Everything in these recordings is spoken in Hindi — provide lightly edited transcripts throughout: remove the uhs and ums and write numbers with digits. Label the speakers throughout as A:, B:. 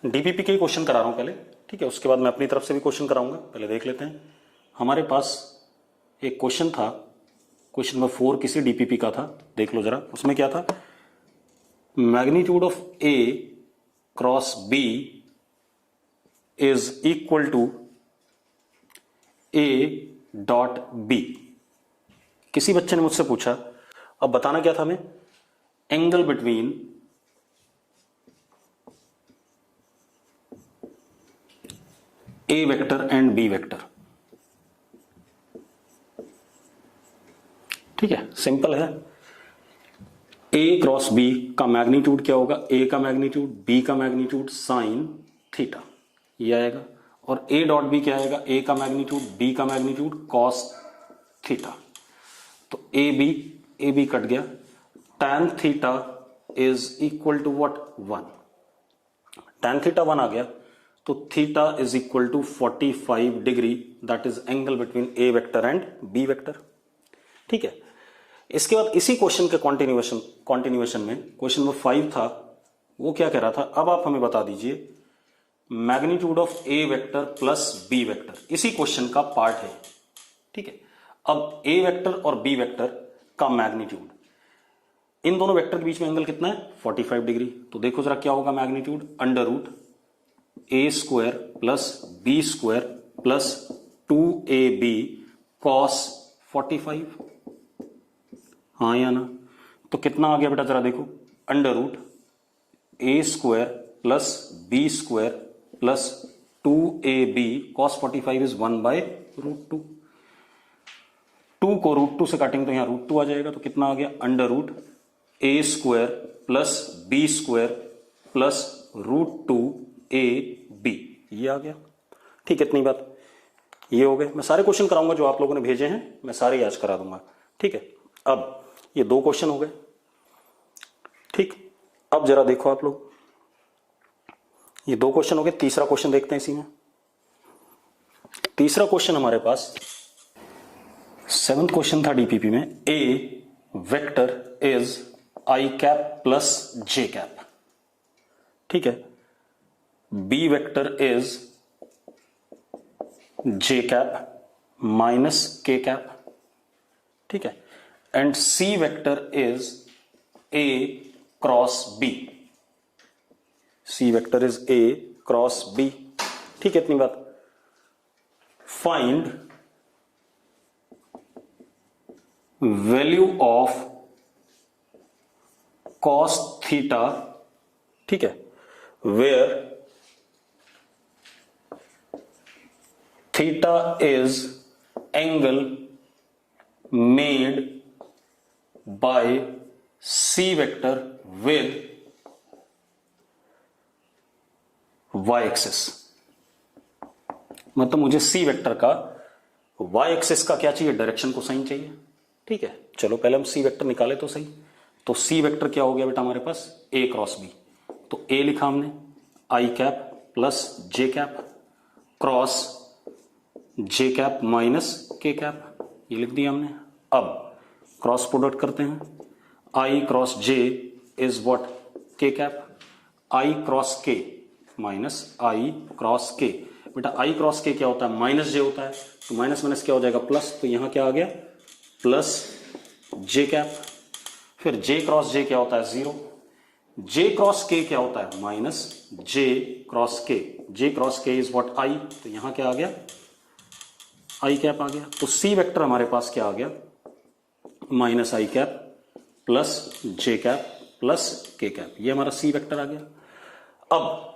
A: डीपीपी के ही क्वेश्चन करा रहा हूं पहले, ठीक है, उसके बाद मैं अपनी तरफ से भी क्वेश्चन कराऊंगा। पहले देख लेते हैं। हमारे पास एक क्वेश्चन था, क्वेश्चन नंबर 4 किसी डीपीपी का था, देख लो जरा। उसमें क्या था, magnitude of A cross B is equal to A dot B. किसी बच्चे ने मुझसे पूछा, अब बताना क्या था हमें, angle between A vector and B vector. ठीक है, सिंपल है। ए क्रॉस बी का मैग्नीट्यूड क्या होगा, ए का मैग्नीट्यूड, बी का मैग्नीट्यूड साइन थीटा, ये आएगा। और ए डॉट बी क्या आएगा, ए का मैग्नीट्यूड, बी का मैग्नीट्यूड कॉस थीटा। तो ए बी कट गया, tan theta is equal to what, 1। tan theta 1 आ गया, तो theta is equal to 45 degree, that is angle between A vector and B vector. ठीक है, इसके बाद इसी क्वेश्चन के कॉन्टिन्यूएशन में क्वेश्चन नंबर 5 था, वो क्या कह रहा था, अब आप हमें बता दीजिए magnitude of A vector plus B vector, इसी क्वेश्चन का पार्ट है। ठीक है, अब ए वेक्टर और बी वेक्टर का मैग्नीट्यूड, इन दोनों वेक्टर के बीच में एंगल कितना है, 45 डिग्री। तो देखो जरा क्या होगा magnitude, under root A square plus B square plus 2ab cos 45। हाँ या ना, तो कितना आ गया बेटा जरा देखो, under root A square plus B square plus 2ab cos 45 is 1/√2। 2 को √2 से काटेंगे तो यहां √2 आ जाएगा, तो कितना आ गया, under root A square plus B square plus √2ab, ये आ गया। ठीक है, इतनी बात, ये हो गए। मैं सारे क्वेश्चन कराऊंगा जो आप लोगों ने भेजे हैं, मैं सारे आज करा दूंगा। ठीक है, अब ये 2 क्वेश्चन हो गए। ठीक, अब जरा देखो आप लोग, ये 2 क्वेश्चन हो गए, तीसरा क्वेश्चन देखते हैं इसी में। तीसरा क्वेश्चन हमारे पास 7th क्वेश्चन था डीपीपी में, A vector is I cap plus J cap. ठीक है, B vector is J cap minus K cap. ठीक है, and C vector is A cross B, C vector is A cross B. ठीक है, इतनी बात। Find value of cos theta, ठीक है, where theta is angle made by C vector with Y axis. मतलब मुझे सी वेक्टर का वाई एक्सिस का क्या चाहिए, डायरेक्शन को साइन चाहिए। ठीक है, चलो पहले हम सी वेक्टर निकाले तो सही। तो सी वेक्टर क्या हो गया बेटा हमारे पास, ए क्रॉस बी। तो ए लिखा हमने आई cap plus J cap cross जे कैप माइनस के कैप, ये लिख दिया हमने। अब क्रॉस प्रोडक्ट करते हैं, आई क्रॉस जे इज व्हाट, के कैप, आई क्रॉस के माइनस आई क्रॉस के। बेटा आई क्रॉस के क्या होता है, माइनस जे होता है, तो माइनस माइनस क्या हो जाएगा, प्लस। तो यहां क्या आ गया, प्लस जे कैप। फिर जे क्रॉस जे क्या होता है, 0। जे क्रॉस के क्या होता है, माइनस जे क्रॉस के। जे क्रॉस के इज व्हाट, आई। तो यहां क्या आ गया, आई कैप आ गया। तो सी वेक्टर हमारे पास क्या आ गया, माइनस आई cap plus J cap plus के कैप, ये हमारा सी वेक्टर आ गया। अब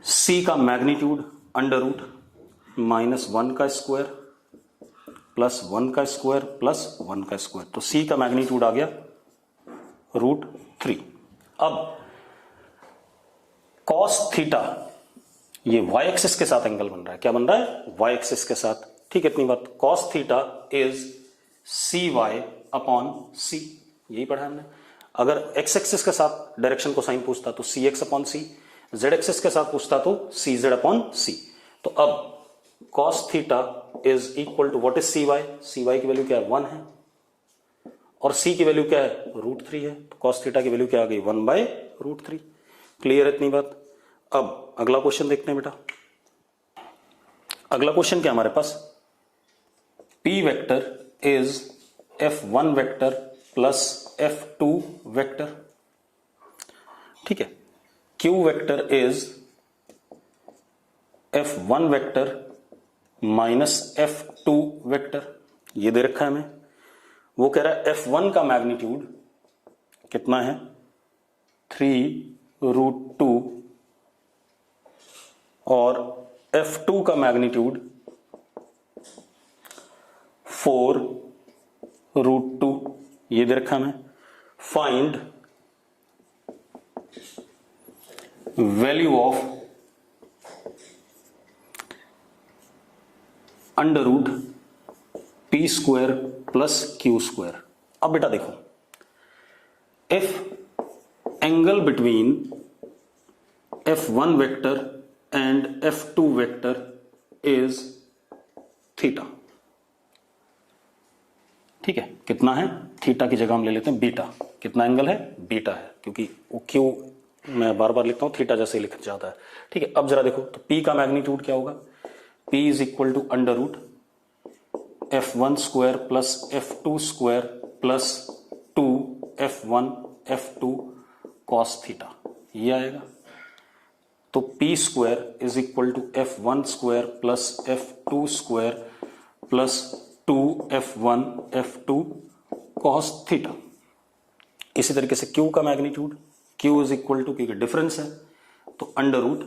A: सी का मैग्नीट्यूड अंडर रूट -1 का स्क्वायर प्लस 1 का स्क्वायर प्लस 1 का स्क्वायर, तो सी का मैग्नीट्यूड आ गया √3। अब कॉस थीटा, ये वाई एक्सिस के साथ एंगल बन रहा है, क्या बन रहा है, वाई एक्सिस के साथ। ठीक है, इतनी बात। Cos theta is C Y upon C, यही पढ़ा हमने। अगर एक्स एक्सिस के साथ डायरेक्शन को साइन पूछता तो सी एक्स अपॉन सी, जेड एक्सिस के साथ पूछता तो सी जेड अपॉन सी। तो अब cos theta is equal to what is C Y की वैल्यू क्या है, 1 है, और सी की वैल्यू क्या है, √3 है। तो कॉस थीटा की वैल्यू क्या आ गई, 1/√3। क्लियर इतनी बात। अब अगला क्वेश्चन देखते हैं बेटा। अगला क्वेश्चन क्या हमारे पास, P vector is F1 vector plus F2 vector, ठीक है। Q vector is F1 vector minus F2 vector, ये दे रखा है हमें। वो कह रहा है F1 का मैग्नीट्यूड कितना है 3√2 और F2 का मैग्नीट्यूड 4√2, ये दे रखा हमें। Find value of under root P square plus Q square. अब बेटा देखो, if angle between F1 vector and F2 vector is theta, ठीक है, कितना है, थीटा की जगह हम ले लेते हैं बीटा। कितना एंगल है, बीटा है, क्योंकि वो क्यू मैं बार बार लिखता हूं, थीटा जैसे लिख जाता है, ठीक है। अब जरा देखो तो P का मैग्नीट्यूड क्या होगा, P is equal to under root F1 square plus F2 square plus 2F1 F2 cos theta, ये आएगा। तो P square is equal to F1 square plus F2 square plus 2F1 F2 cos theta. इसी तरीके से Q का magnitude, Q is equal to, क्योंकि डिफरेंस है तो under root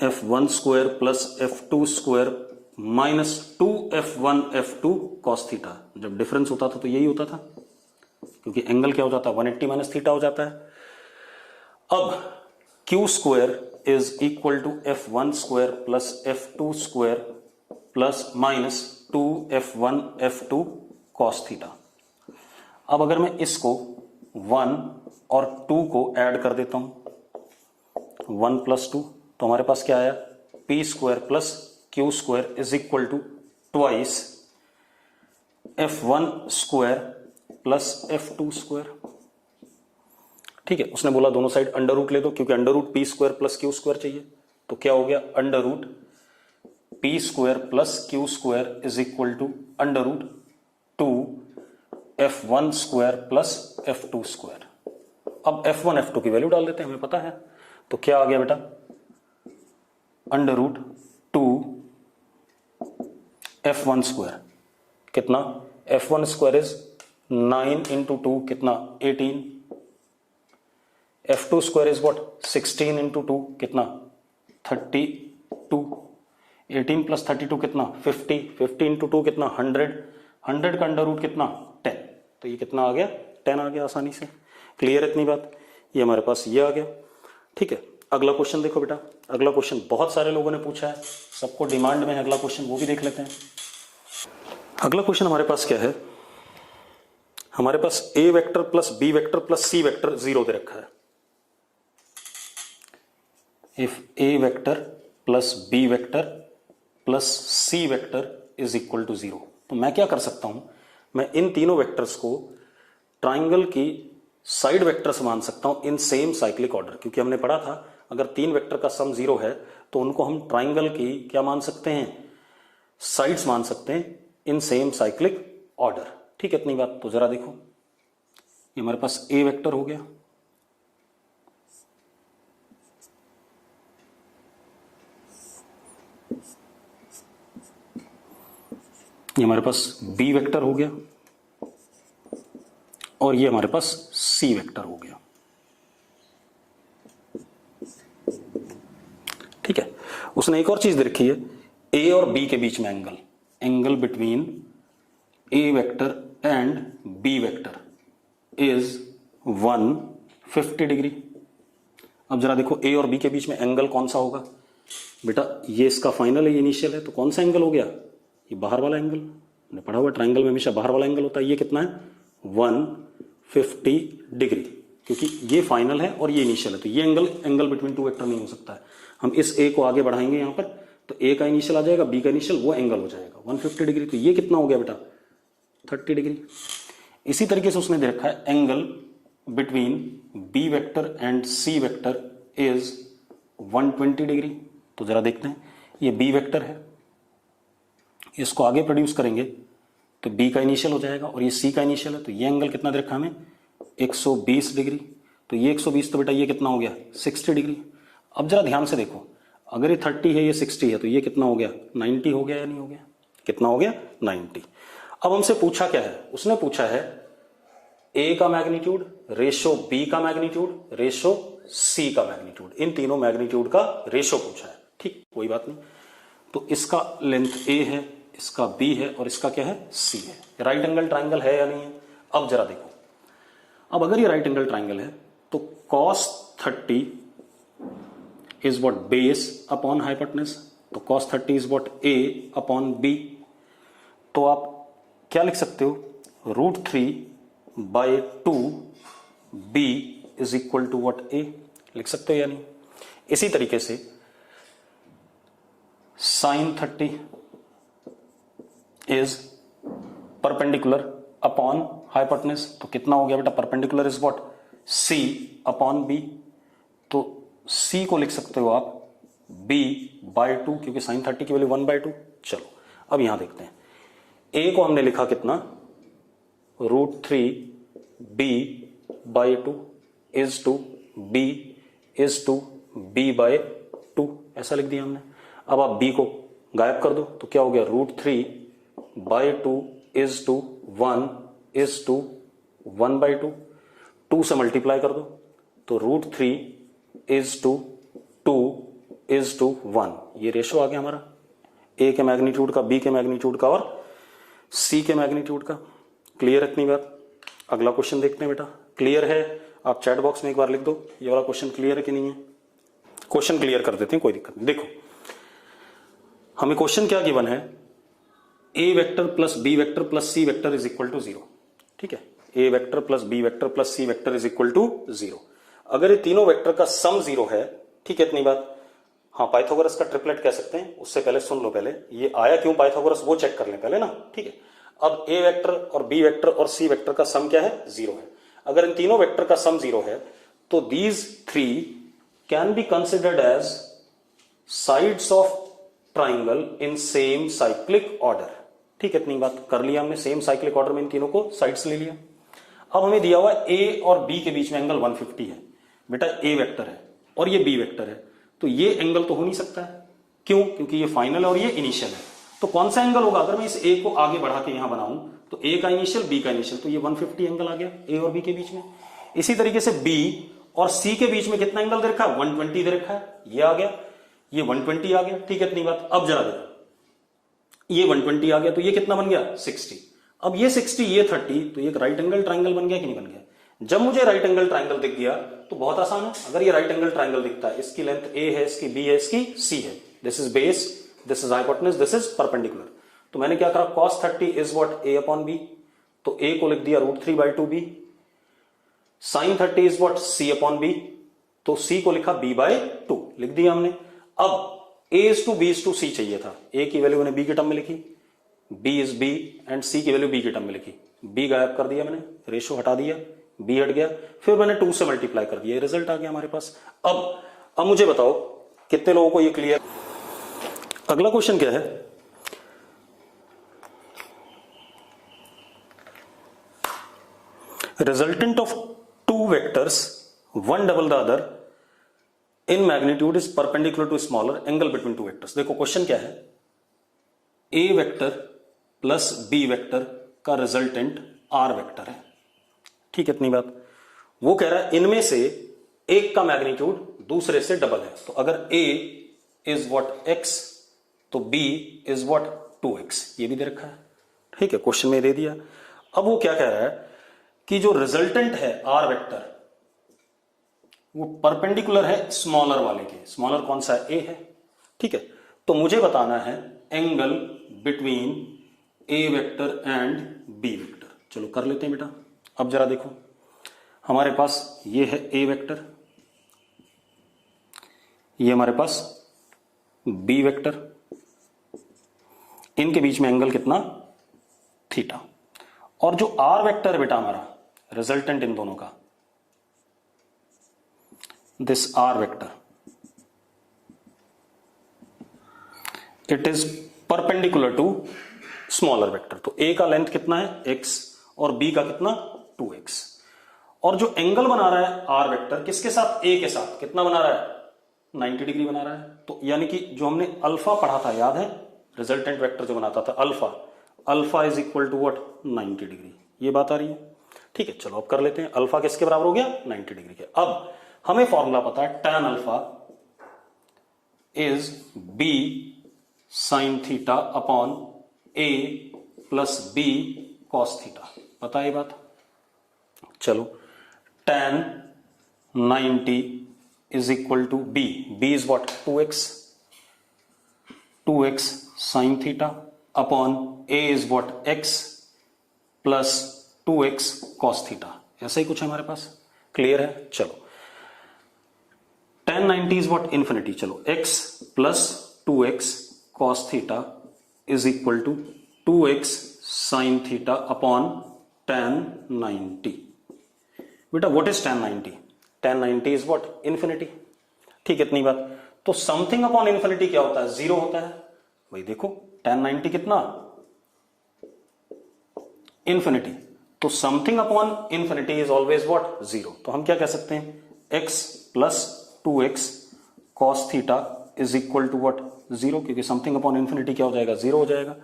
A: F1 square plus F2 square minus 2F1 F2 cos theta. जब डिफरेंस होता था तो यही होता था, क्योंकि एंगल क्या हो जाता है 180 माइनस थीटा हो जाता है। अब Q square is equal to F1 square plus F2 square plus minus 2F1 F2 cos theta. अब अगर मैं इसको 1 और 2 को ऐड कर देता हूं, 1 प्लस 2, तो हमारे पास क्या आया, P square plus Q square is equal to twice F1 square plus F2 square, ठीक है। उसने बोला दोनों साइड अंडर रूट ले दो, क्योंकि under root P square plus Q square चाहिए। तो क्या हो गया, under root P square plus Q square is equal to under root 2F1 square plus F2 square. अब F1 F2 की वैल्यू डाल देते हैं, हमें पता है। तो क्या आ गया बेटा, अंडर रूट 2F1 स्क्वायर, कितना, F1 स्क्वायर इज 9 इंटू 2 कितना 18, F2 square is what 16 into 2 कितना 32, 18 प्लस 32 कितना 50, 50 इंटू 2 कितना 100, 100 का अंडर रूट कितना 10, तो ये कितना आ गया 10 आ गया आसानी से। क्लियर है इतनी बात, ये हमारे पास ये आ गया, ठीक है। अगला क्वेश्चन देखो बेटा, अगला क्वेश्चन बहुत सारे लोगों ने पूछा है, सबको डिमांड में है अगला क्वेश्चन, वो भी देख लेते हैं। अगला क्वेश्चन हमारे पास क्या है, हमारे पास A vector plus B vector plus C vector 0 दे रखा है। If A vector plus B vector plus C vector is equal to 0, तो मैं क्या कर सकता हूं, मैं इन तीनों वेक्टर्स को ट्राइंगल की साइड वेक्टर्स मान सकता हूं इन सेम साइक्लिक ऑर्डर, क्योंकि हमने पढ़ा था अगर तीन वेक्टर का सम 0 है तो उनको हम ट्राइंगल की क्या मान सकते हैं, साइड्स मान सकते हैं इन सेम साइक्लिक ऑर्डर, ठीक है। इतनी बात, तो जरा देखो, ये हमारे पास A वेक्टर हो गया, ये हमारे पास B वेक्टर हो गया, और ये हमारे पास C वेक्टर हो गया, ठीक है। उसने एक और चीज दे रखी है, A और B के बीच में angle, angle between A vector and B vector is 150 degree. अब जरा देखो A और B के बीच में एंगल कौन सा होगा बेटा, ये इसका फाइनल है, ये इनिशियल है, तो कौन सा एंगल हो गया, ये बाहर वाला एंगल, हमने पढ़ा हुआ ट्राइंगल में हमेशा बाहर वाला एंगल होता है। ये कितना है 150 डिग्री, क्योंकि ये फाइनल है और ये इनिशियल है, तो ये एंगल बिटवीन टू वेक्टर नहीं हो सकता है। हम इस A को आगे बढ़ाएंगे यहां पर, तो A का इनिशियल आ जाएगा, B का इनिशियल, वो एंगल हो जाएगा 150 डिग्री, तो ये कितना हो गया बेटा 30 डिग्री। इसी तरीके से उसने दे रखा है angle between B vector and C vector is 120 degree. तो जरा देखते हैं, ये बी वेक्टर है, इसको आगे प्रोड्यूस करेंगे तो बी का इनिशियल हो जाएगा और ये सी का इनिशियल है, तो ये एंगल कितना दे रखा हमें 120 डिग्री। तो ये 120 तो बेटा ये कितना हो गया 60 डिग्री। अब जरा ध्यान से देखो, अगर ये 30 है ये 60 है तो ये कितना हो गया 90 हो गया या नहीं हो गया, कितना हो गया 90। अब हमसे पूछा क्या है, उसने पूछा है ए का मैग्नीट्यूड रेशो बी का मैग्नीट्यूड रेशो सी का मैग्नीट्यूड, इन तीनों मैग्नीट्यूड का रेशो पूछा है। ठीक, कोई बात नहीं। तो इसका लेंथ ए है, इसका बी है और इसका क्या है सी है। राइट एंगल ट्राइंगल है या नहीं है। अब जरा देखो, अब अगर ये राइट एंगल ट्राइंगल है तो cos 30 is what base upon hypotenuse, तो cos 30 is what a upon b। तो आप क्या लिख सकते हो √3/2 b is equal to what a लिख सकते हो या नहीं। इसी तरीके से sin 30 is perpendicular upon hypotenuse, तो कितना हो गया बेटा perpendicular is what c upon b। तो c को लिख सकते हो आप b/2 क्योंकि sin 30 की वैल्यू 1/2। चलो अब यहां देखते हैं, a को हमने लिखा कितना √3b/2 is to b is to b/2 ऐसा लिख दिया हमने। अब आप b को गायब कर दो तो क्या हो गया √3/2 इज टू 1 इज टू 1/2, 2 से मल्टीप्लाई कर दो तो √3 इज टू 2 इज टू 1। ये रेशो आ गया हमारा ए के मैग्नीट्यूड का, बी के मैग्नीट्यूड का और सी के मैग्नीट्यूड का। क्लियर है इतनी बात। अगला क्वेश्चन देखते हैं बेटा, क्लियर है आप चैट बॉक्स में एक बार लिख दो ये वाला क्वेश्चन क्लियर है कि नहीं है। क्वेश्चन क्लियर कर देते हैं, कोई दिक्कत नहीं। देखो हमें क्वेश्चन क्या गिवन है, A vector plus B vector plus C vector is equal to 0। ठीक है, A vector plus B vector plus C vector is equal to 0। अगर ये तीनों वेक्टर का सम 0 है, ठीक है इतनी बात। हाँ, पाइथागोरस का ट्रिपलेट कह सकते हैं, उससे पहले सुन लो, पहले ये आया क्यों पाइथागोरस वो चेक कर लें पहले ना। ठीक है, अब ए वेक्टर और बी वेक्टर और सी वेक्टर का सम क्या है 0 है। अगर इन तीनों वेक्टर का सम 0 है तो these 3 can be considered as sides of triangle in same cyclic order. ठीक है, इतनी बात कर लिया हमने, सेम साइक्लिक ऑर्डर में इन तीनों को साइड्स ले लिया। अब हमें दिया हुआ ए और बी के बीच में एंगल 150 है। बेटा ए वेक्टर है और ये बी वेक्टर है, तो ये एंगल तो हो नहीं सकता है। क्यों? क्योंकि ये फाइनल है और ये इनिशियल है। तो कौन सा एंगल होगा अगर मैं इस ए को आगे बढ़ा के यहां बनाऊं, तो ए का इनिशियल बी का इनिशियल, तो ये 150 एंगल आ गया ए और बी के बीच में। इसी तरीके से बी और सी के बीच में कितना एंगल दे रखा है 120 दे रखा है, ये आ गया, ये 120 आ गया। ठीक है इतनी बात। अब जरा देखो, ये 120 आ गया तो ये कितना बन गया 60। अब ये 60 ये 30, तो ये एक राइट एंगल ट्राइंगल बन गया कि नहीं बन गया। जब मुझे राइट एंगल ट्राइंगल दिख गया तो बहुत आसान है। अगर ये राइट एंगल ट्राइंगल दिखता है, इसकी लेंथ ए है, इसकी बी है, इसकी सी है, this is base, this is hypotenuse, this is perpendicular. तो मैंने क्या करा cos 30 is what a upon b, तो a को लिख दिया √3/2 b। sin 30 is what c upon b, तो c को लिखा b/2 लिख दिया हमने। अब a is to b is to c चाहिए था, a की वैल्यू मैंने b के टर्म में लिखी, b is b and c की वैल्यू b के टर्म में लिखी, b गायब कर दिया मैंने, रेशो हटा दिया, b हट गया, फिर मैंने 2 से मल्टीप्लाई कर दिया, रिजल्ट आ गया हमारे पास। अब मुझे बताओ कितने लोगों को ये क्लियर। अगला क्वेश्चन क्या है, resultant of 2 vectors one double the other in magnitude is perpendicular to smaller angle between 2 vectors. देखो क्वेश्चन क्या है, A vector plus B vector का रिजल्टेंट आर वेक्टर है। ठीक है इतनी बात। वो कह रहा है इनमें से एक का मैग्नीट्यूड दूसरे से डबल है, तो अगर ए इज व्हाट एक्स तो बी इज व्हाट 2x, ये भी दे रखा है। ठीक है, क्वेश्चन में दे दिया। अब वो क्या कह रहा है कि जो रिजल्टेंट है आर वेक्टर वो परपेंडिकुलर है स्मॉलर वाले के। स्मॉलर कौन सा है, ए है। ठीक है, तो मुझे बताना है angle between A vector and B vector. चलो कर लेते हैं बेटा। अब जरा देखो, हमारे पास ये है ए वेक्टर, ये हमारे पास बी वेक्टर, इनके बीच में एंगल कितना थीटा। और जो आर वेक्टर है बेटा हमारा रिजल्टेंट इन दोनों का, this R vector, it is perpendicular to smaller vector. तो ए का लेंथ कितना है x और b का कितना 2x, और जो एंगल बना रहा है आर वेक्टर किसके साथ, a के साथ, कितना बना रहा है 90 डिग्री बना रहा है। तो यानी कि जो हमने अल्फा पढ़ा था याद है, रिजल्टेंट वेक्टर जो बनाता था alpha, alpha is equal to what 90 degree, ये बात आ रही है। ठीक है, चलो अब कर लेते हैं। अल्फा किसके बराबर हो गया 90 डिग्री के। अब हमें फॉर्मूला पता है tan alpha is b sin theta upon a plus b cos theta, पता है ये बात। चलो tan 90 is equal to b is what 2x sin theta upon a is what x plus 2x cos theta, ऐसा ही कुछ है हमारे पास, क्लियर है। चलो tan 90 is what infinity, चलो x plus 2x cos theta is equal to 2x sin theta upon tan 90। बेटा what is tan 90, tan 90 is what infinity. ठीक है, इतनी बात। तो समथिंग अपॉन इंफिनिटी क्या होता है, जीरो होता है। भाई देखो tan 90 कितना इंफिनिटी, तो something upon infinity is always what zero. तो हम क्या कह सकते हैं x plus 2x cos theta is equal to what zero, क्योंकि समथिंग अपॉन इंफिनिटी क्या हो जाएगा जीरो हो जाएगा।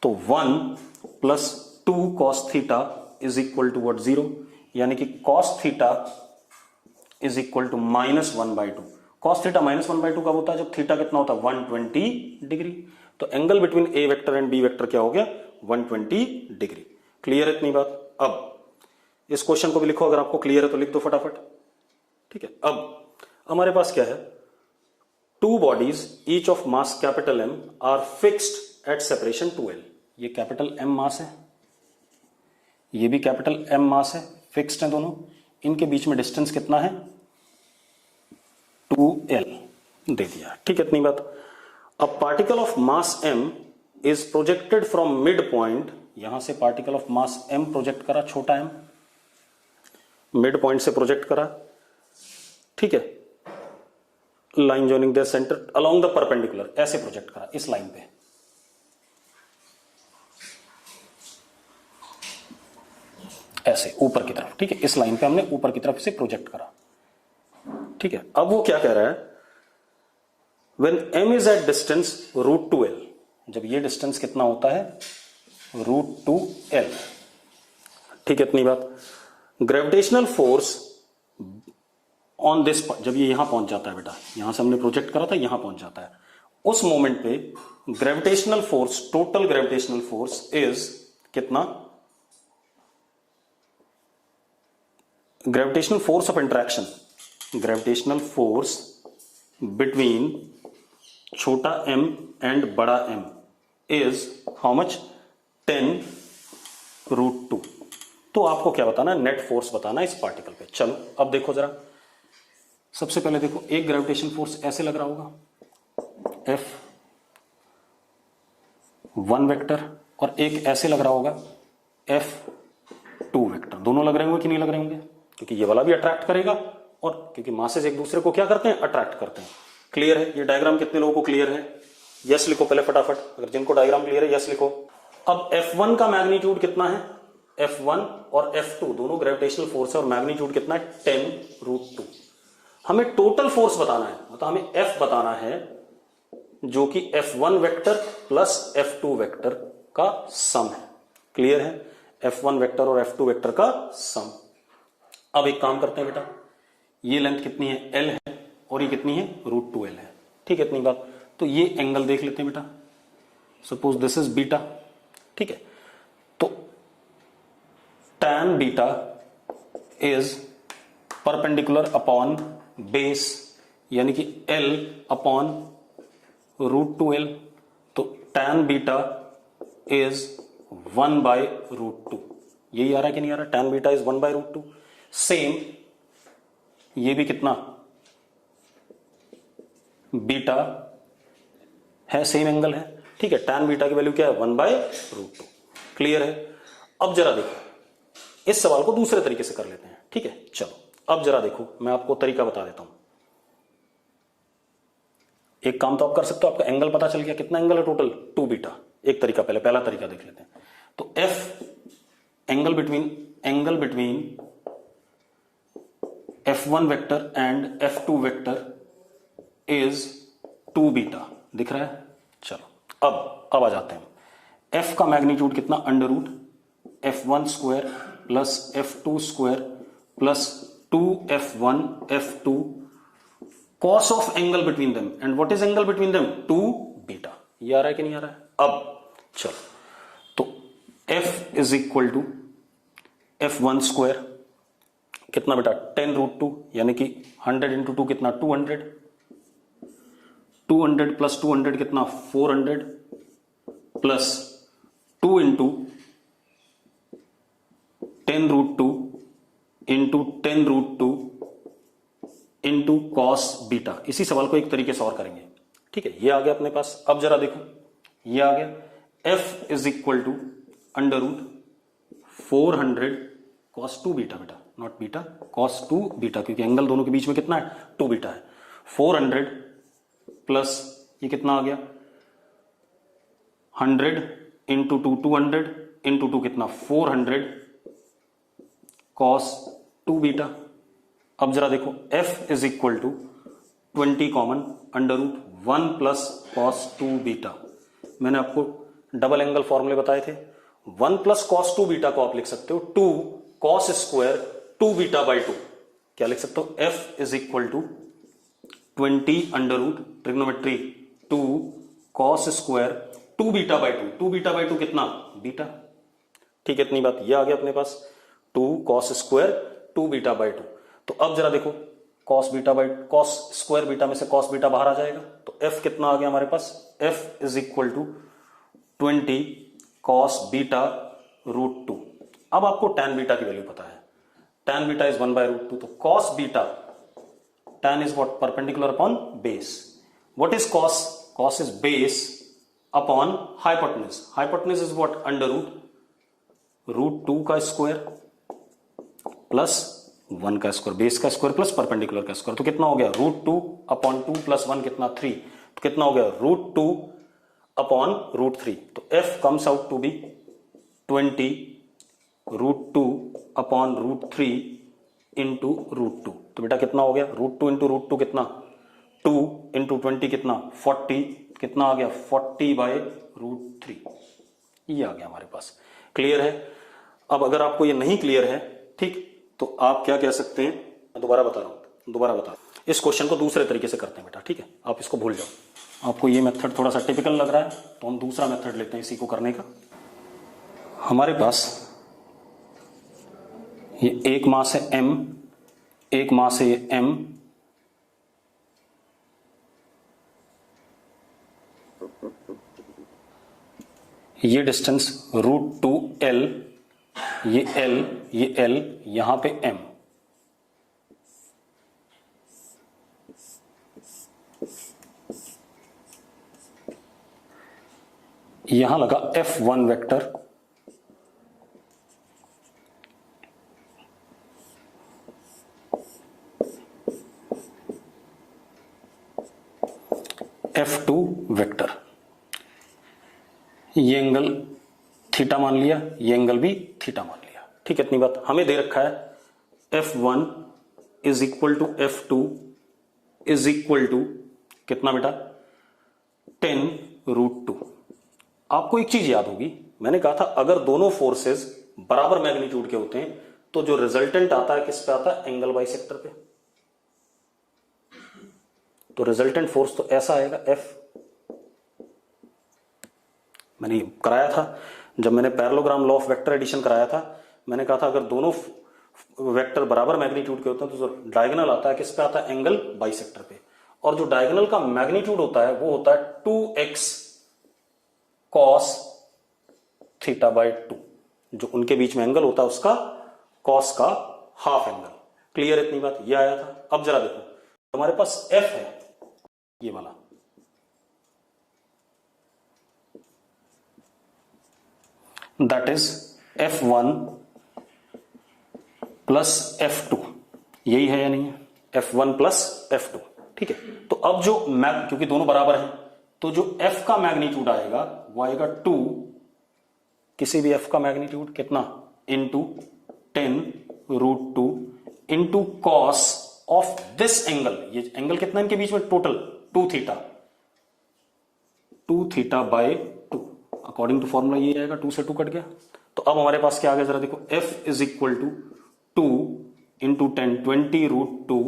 A: तो 1 plus 2 cos theta is equal to what zero, यानी कि cos theta is equal to -1/2। cos theta -1/2 कब होता है, जब थीटा कितना होता है 120 डिग्री। तो angle between A vector and B vector क्या हो गया 120 डिग्री। क्लियर है इतनी बात। अब इस क्वेश्चन को भी लिखो, अगर आपको क्लियर है तो लिख दो फटाफट। ठीक है, अब हमारे पास क्या है, two bodies each of mass capital M are fixed at separation 2L। ये कैपिटल M मास है, ये भी कैपिटल M मास है, फिक्स्ड है दोनों। इनके बीच में डिस्टेंस कितना है 2L दे दिया। ठीक है, इतनी बात। अब particle of mass M is projected from mid point, यहां से particle of mass M project करा, छोटा m मिड पॉइंट से प्रोजेक्ट करा। ठीक है, line joining the centre along the perpendicular, ऐसे प्रोजेक्ट करा इस लाइन पे। ऐसे ऊपर की तरफ। ठीक है, इस लाइन पे हमने ऊपर की तरफ से प्रोजेक्ट करा। ठीक है, अब वो क्या कह रहा है, when m is at distance √2l, जब ये डिस्टेंस कितना होता है √2l। ठीक है, इतनी बात। ग्रेविटेशनल फोर्स ऑन दिस, जब ये यहां पहुंच जाता है बेटा, यहां से हमने प्रोजेक्ट करा था, यहां पहुंच जाता है, उस मोमेंट पे gravitational force, total gravitational force is कितना, gravitational force of interaction, gravitational force between छोटा m एंड बड़ा M इज हाउ मच 10√2। तो आपको क्या बताना है, नेट फोर्स बताना है इस पार्टिकल पे। चलो अब देखो जरा, सबसे पहले देखो एक ग्रेविटेशन फोर्स ऐसे लग रहा होगा F1 वेक्टर, और एक ऐसे लग रहा होगा F2 वेक्टर। दोनों लग रहे होंगे कि नहीं लग रहे होंगे, क्योंकि ये वाला भी अट्रैक्ट करेगा, और क्योंकि मासेस एक दूसरे को क्या करते हैं अट्रैक्ट करते हैं। क्लियर है, ये डायग्राम कितने लोगों को क्लियर है, यस लिखो पहले फटाफट, अगर जिनको डायग्राम क्लियर है यस लिखो। अब F1 का मैग्नीट्यूड कितना है, F1 और F2 दोनों ग्रेविटेशनल फोर्स है, और मैग्नीट्यूड कितना है 10√2। हमें टोटल फोर्स बताना है, मतलब हमें F बताना है, जो कि F1 vector plus F2 vector का सम है। क्लियर है, F1 वेक्टर और F2 वेक्टर का सम। अब एक काम करते हैं बेटा, ये लेंथ कितनी है L है, और ये कितनी है √2L है। ठीक है, इतनी बात। तो ये एंगल देख लेते हैं बेटा, सपोज दिस इज बीटा। ठीक है, तो tan beta is perpendicular upon base, यानी कि L अपॉन √2L। तो tan बीटा इज 1/√2। यही आ रहा है कि नहीं आ रहा, tan बीटा इज 1/√2। सेम ये भी कितना बीटा है, सेम एंगल है। ठीक है, tan बीटा की वैल्यू क्या है 1/√2। क्लियर है। अब जरा देखो, इस सवाल को दूसरे तरीके से कर लेते हैं। ठीक है, चलो अब जरा देखो, मैं आपको तरीका बता देता हूं। एक काम तो आप कर सकते हो, आपका एंगल पता चल गया, कितना एंगल है टोटल 2 बीटा। एक तरीका पहला तरीका देख लेते हैं। तो F angle between F1 vector and F2 vector is 2 beta, दिख रहा है। चलो अब आ जाते हैं। F का मैग्नीट्यूड कितना, under root F1 square plus F2 square plus 2F1 F2 cos of angle between them, and what is angle between them, 2 beta. ये आ रहा है कि नहीं आ रहा है। अब चलो, तो F is equal to F1 square कितना बेटा, 10 रूट 2, यानी कि 100 इंटू 2 कितना, 200, 200 प्लस 200 कितना, 400 plus 2 into 10 root 2 into 10 root 2 into cos beta. इसी सवाल को एक तरीके से और करेंगे, ठीक है। ये आ गया अपने पास। अब जरा देखो, ये आ गया F is equal to under root 400 cos 2 beta, बेटा नॉट बीटा, कॉस 2 बीटा, क्योंकि एंगल दोनों के बीच में कितना है, 2 बीटा है। 400 प्लस ये कितना आ गया, 100 इंटू 2 200 इंटू 2 कितना, 400 कॉस 2 बीटा। अब जरा देखो, F is equal to 20 common under root 1 plus cos 2 beta. मैंने आपको डबल एंगल फॉर्मूले बताए थे। 1 प्लस कॉस 2 बीटा को आप लिख सकते हो 2 कॉस स्क्वायर 2 बीटा बाई 2। क्या लिख सकते हो, F is equal to 20 under root trigonometry 2 cos square 2 beta by 2। 2 beta by 2 कितना, बीटा, ठीक है। इतनी बात, ये आ गया अपने पास 2 कॉस स्क्वायर 2 बीटा बाई 2। तो अब जरा देखो, कॉस स्क्वायर बीटा में से कॉस बीटा बाहर आ जाएगा, तो F कितना आ गया हमारे पास, F is equal to 20 cos beta root 2। अब आपको tan बीटा की वैल्यू पता है, tan beta is 1 by root 2, तो cos beta, tan is what, perpendicular upon base. What is cos, cos is base upon hypotenuse, hypotenuse is what, under root 2 का स्क्वायर प्लस 1 का स्क्वायर, बेस का स्क्वायर प्लस परपेंडिकुलर का स्क्वायर। तो कितना हो गया, रूट 2 अपॉन 2 प्लस 1 कितना, 3। तो कितना हो गया, रूट 2 अपॉन रूट 3। तो F comes out to be 20 root 2 upon root 3 into root 2। तो बेटा कितना हो गया, रूट 2 इंटू रूट 2 कितना, 2 इंटू 20 कितना, 40, कितना आ गया, 40 बाय रूट 3। ये आ गया हमारे पास। क्लियर है। अब अगर आपको ये नहीं क्लियर है, ठीक, तो आप क्या कह सकते हैं, मैं दोबारा बता रहा हूं, इस क्वेश्चन को दूसरे तरीके से करते हैं बेटा, ठीक है। आप इसको भूल जाओ, आपको ये मेथड थोड़ा सा टिपिकल लग रहा है, तो हम दूसरा मेथड लेते हैं इसी को करने का। हमारे पास ये एक मास है M, एक मास है ये M, ये डिस्टेंस रूट 2 L, ये L, यहां पे M। यहां लगा F1 वेक्टर, F2 वेक्टर। ये एंगल थीटा मान लिया, ये एंगल भी थीटा मान लिया, ठीक है। इतनी बात। हमें दे रखा है F1 is equal to F2 is equal to कितना बेटा, 10 रूट 2। आपको एक चीज याद होगी, मैंने कहा था अगर दोनों फोर्सेस बराबर मैग्नीट्यूड के होते हैं तो जो रिजल्टेंट आता है किस पे आता है, एंगल बाइसेक्टर पे। तो रिजल्टेंट फोर्स तो ऐसा आएगा F। मैंने कराया था जब मैंने parallelogram law of vector addition कराया था, मैंने कहा था अगर दोनों वेक्टर बराबर मैग्नीट्यूड के होते हैं तो जो डायगोनल आता है किस पे आता है, एंगल बाइसेक्टर पे। और जो डायगोनल का मैग्नीट्यूड होता है वो होता है 2x cos थीटा बाई 2। जो उनके बीच में एंगल होता है उसका cos का हाफ एंगल। क्लियर इतनी बात, ये आया था। अब जरा देखो हमारे पास F है ये वाला, that is F1 plus F2, यही है या नहीं है, F1 प्लस F2। ठीक है। तो अब जो क्योंकि दोनों बराबर हैं, तो जो f का मैग्नीट्यूड आएगा वो आएगा 2, किसी भी f का मैग्नीट्यूड कितना, into 10√2 into cos of this angle. ये एंगल कितना इनके बीच में, total 2 theta by 2। According to formula ये आएगा, 2 से 2 कट गया। तो अब हमारे पास क्या आ गया, जरा देखो, f is equal to 2 into 10 20√2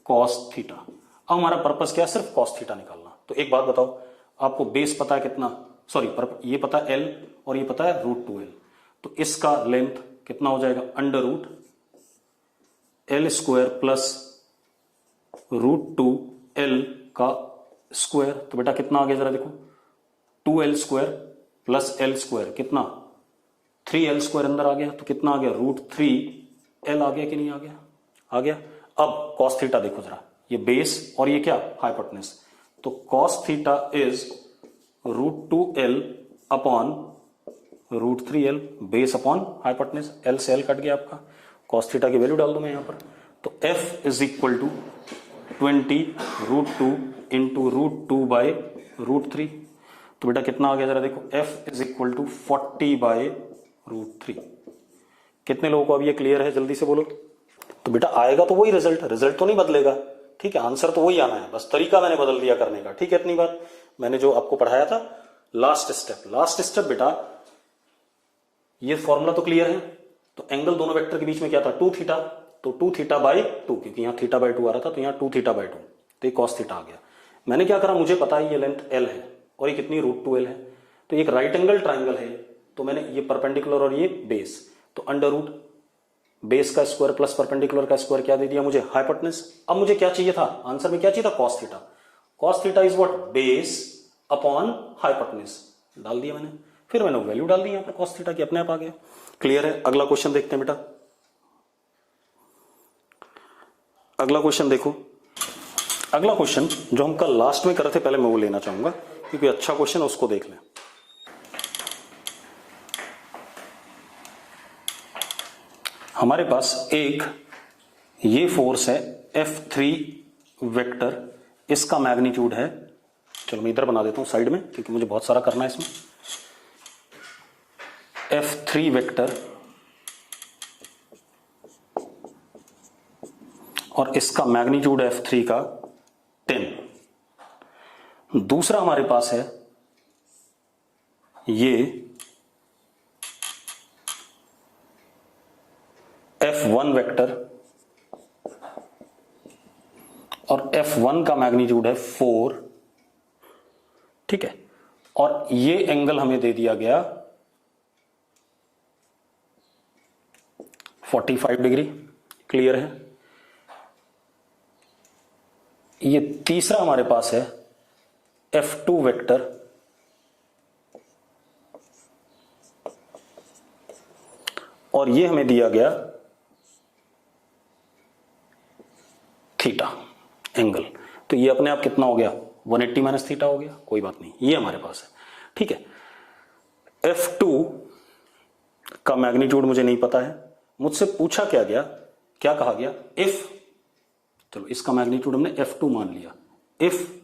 A: cos theta. अब हमारा पर्पस क्या है, सिर्फ कॉस थीटा निकालना। तो एक बात बताओ, आपको बेस पता है कितना, सॉरी ये पता है l और ये पता है √2l, तो इसका लेंथ कितना हो जाएगा, √l² प्लस √2l का स्क्वायर। तो बेटा कितना आ गया, जरा देखो, 2l² प्लस l² कितना, 3l² अंदर आ गया, तो कितना आ गया, √3l आ गया कि नहीं आ गया, आ गया। अब कॉस थीटा देखो जरा, ये बेस और ये क्या, हाइपोटेनस। तो cos theta is √2l upon √3l, base upon hypotenuse, l से l कट गया आपका। कॉस थीटा की वैल्यू डाल दूं मैं यहां पर, तो f is equal to 20√2 into √2 by √3। तो बेटा कितना आ गया, जरा देखो, f is equal to 40 by √3। कितने लोगों को अब ये क्लियर है, जल्दी से बोलो। तो बेटा आएगा तो वही रिजल्ट तो नहीं बदलेगा, ठीक है, आंसर तो वही आना है, बस तरीका मैंने बदल दिया करने का, ठीक है। इतनी बात मैंने जो आपको पढ़ाया था, लास्ट स्टेप बेटा, ये फॉर्मूला तो क्लियर है। तो एंगल दोनों वेक्टर के बीच में क्या था, 2 थीटा, तो 2 थीटा बाय 2, क्योंकि यहां थीटा बाय 2 आ रहा था, तो यहां 2 थीटा बाय 2, तो ये कॉस थीटा आ गया। मैंने क्या करा, मुझे पता है ये लेंथ l है और ये कितनी, √2l है, तो एक राइट एंगल ट्राइंगल है, तो मैंने ये परपेंडिकुलर और ये बेस, तो अंडर रूट बेस का स्क्वायर प्लस परपेंडिकुलर का स्क्वायर क्या दे दिया मुझे, हाइपोटेनस। अब मुझे क्या चाहिए था, आंसर में क्या चाहिए था, cos theta. Cos theta is what, base upon hypotenuse, डाल दिया मैंने, फिर मैंने वैल्यू डाल दी यहां पर कॉस थीटा की, अपने आप आ गया। क्लियर है। अगला क्वेश्चन देखते हैं बेटा, अगला क्वेश्चन देखो। अगला क्वेश्चन जो हम कल लास्ट में कर रहे थे, पहले मैं वो लेना चाहूंगा क्योंकि अच्छा क्वेश्चन है, उसको देख लें। हमारे पास एक ये फोर्स है F3 वेक्टर, इसका मैग्नीट्यूड है, चलो मैं इधर बना देता हूं साइड में क्योंकि मुझे बहुत सारा करना है इसमें। F3 वेक्टर और इसका मैग्नीट्यूड F3 का 10। दूसरा हमारे पास है ये F1 वेक्टर और F1 का मैग्नीट्यूड है 4, ठीक है, और ये एंगल हमें दे दिया गया 45 डिग्री। क्लियर है। ये तीसरा हमारे पास है F2 वेक्टर और ये हमें दिया गया थीटा एंगल, तो ये अपने आप कितना हो गया, 180 माइनस थीटा हो गया, कोई बात नहीं, ये हमारे पास है, ठीक है। F2 का मैग्नीट्यूड मुझे नहीं पता है, मुझसे पूछा क्या गया, क्या कहा गया, इफ, चलो इसका मैग्नीट्यूड हमने F2 मान लिया। इफ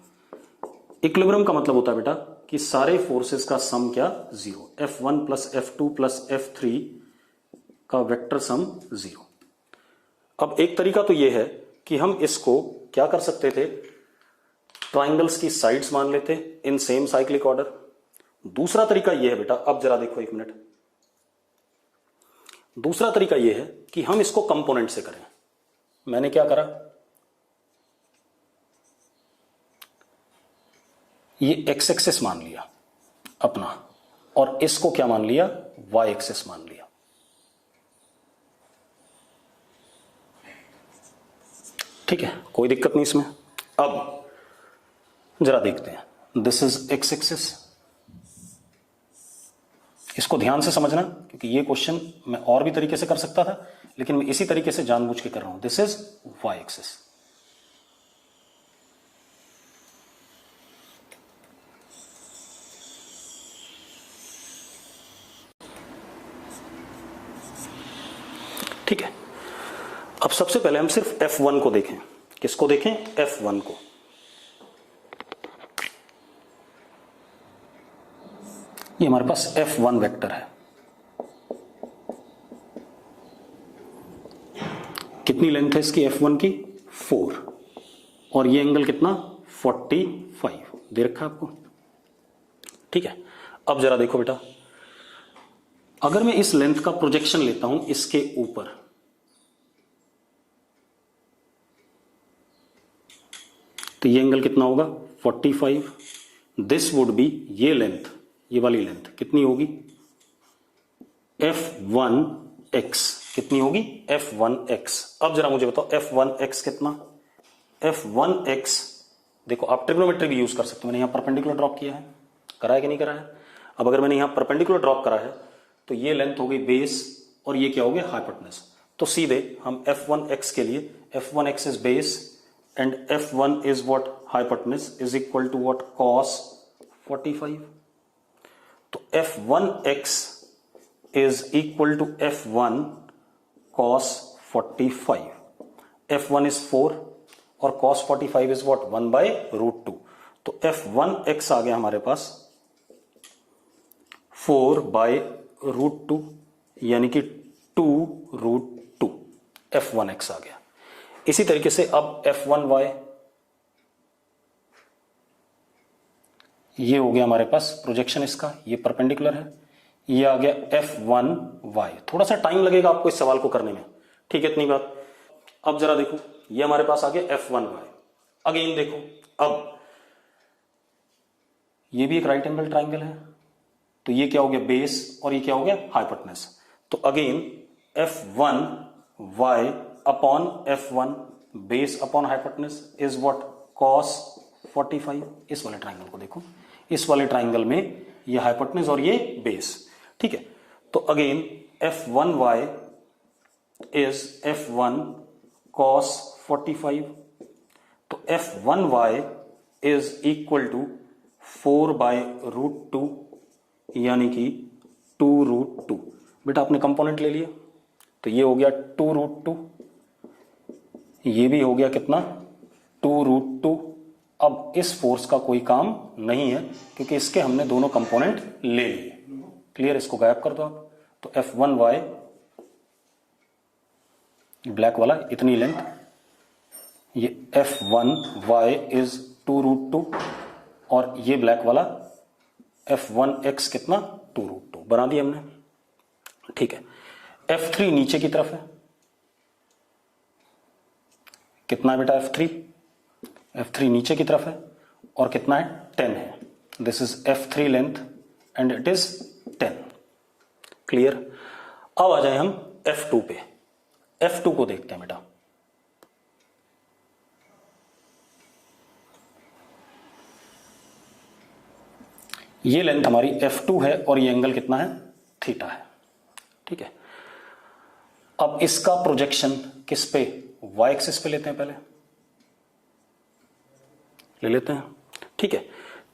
A: इक्विलिब्रियम का मतलब होता है बेटा कि सारे फोर्सेस का सम क्या, 0, F1 plus F2 plus F3 का वेक्टर सम 0। अब एक तरीका तो ये है कि हम इसको क्या कर सकते थे, ट्राइंगल्स की साइड्स मान लेते इन सेम साइक्लिक ऑर्डर। दूसरा तरीका यह है बेटा, अब जरा देखो एक मिनट, दूसरा तरीका यह है कि हम इसको कंपोनेंट से करें। मैंने क्या करा, ये एक्स एक्सिस मान लिया अपना और इसको क्या मान लिया, वाई एक्सिस मान लिया। ठीक है, कोई दिक्कत नहीं इसमें। अब जरा देखते हैं, दिस इज एक्स एक्सिस, इसको ध्यान से समझना क्योंकि ये क्वेश्चन मैं और भी तरीके से कर सकता था, लेकिन मैं इसी तरीके से जानबूझ के कर रहा हूं। This is Y axis. ठीक है, अब सबसे पहले हम सिर्फ F1 को देखें। किसको देखें, F1 को। ये हमारे पास F1 वेक्टर है। कितनी लेंथ है इसकी F1 की? 4, और ये एंगल कितना? 45 दे रखा है आपको। ठीक है, अब जरा देखो बेटा, अगर मैं इस लेंथ का प्रोजेक्शन लेता हूं इसके ऊपर, तो ये एंगल कितना होगा? 45। दिस वुड बी, ये लेंथ, ये वाली लेंथ कितनी होगी? F1x। कितनी होगी? F1x। अब जरा मुझे बताओ F1x कितना? F1x, देखो आप ट्रिग्नोमेट्री भी यूज कर सकते हो। मैंने यहां परपेंडिकुलर ड्रॉप किया है, करा है कि नहीं करा है? अब अगर मैंने यहां परपेंडिकुलर ड्रॉप करा है तो ये लेंथ हो गई बेस और ये क्या हो गया? हाइपोटेनस। तो सीधे हम F1x के लिए, F1x is base and F1 is what? Hypotenuse, is equal to what? cos 45। तो F1x is equal to F1 cos 45। F1 इज 4 और cos 45 इज व्हाट? 1/√2। तो F1x आ गया हमारे पास 4/√2, यानी कि 2√2 F1x आ गया। इसी तरीके से अब F1y, ये हो गया हमारे पास प्रोजेक्शन इसका, ये परपेंडिकुलर है, ये आ गया F1y। थोड़ा सा टाइम लगेगा आपको इस सवाल को करने में, ठीक है, इतनी बात। अब जरा देखो, ये हमारे पास आ गया F1y। अगेन देखो, अब ये भी एक राइट एंगल ट्राइंगल है, तो ये क्या हो गया? बेस, और ये क्या हो गया? हाइपोटेनस। तो again F1y upon F1 base upon hypotenuse is what? cos 45। इस वाले ट्राइंगल को देखो, इस वाले ट्राइंगल में ये हाइपोटेनस और ये बेस, ठीक है। तो again F1y is F1 cos 45। तो F1y इज इक्वल टू 4/√2, यानी कि 2√2। बेटा आपने कंपोनेंट ले लिया, तो ये हो गया 2√2, ये भी हो गया कितना? 2√2। अब इस फोर्स का कोई काम नहीं है क्योंकि इसके हमने दोनों कंपोनेंट ले लिए। क्लियर? इसको गायब कर दो आप। तो F1y ब्लैक वाला, इतनी लेंथ, ये F1y इज 2√2, और ये ब्लैक वाला F1x कितना? 2√2 बना दिया हमने, ठीक है। F3 नीचे की तरफ है, कितना है बेटा? F3 नीचे की तरफ है, और कितना है? 10 है। This is F3 length and it is 10। Clear? अब आ जाए हम F2 पे। F2 को देखते हैं बेटा। ये लेंथ हमारी F2 है और ये एंगल कितना है? थीटा है, ठीक है। अब इसका प्रोजेक्शन किस पे? y एक्सिस पे लेते हैं, पहले ले लेते हैं, ठीक है।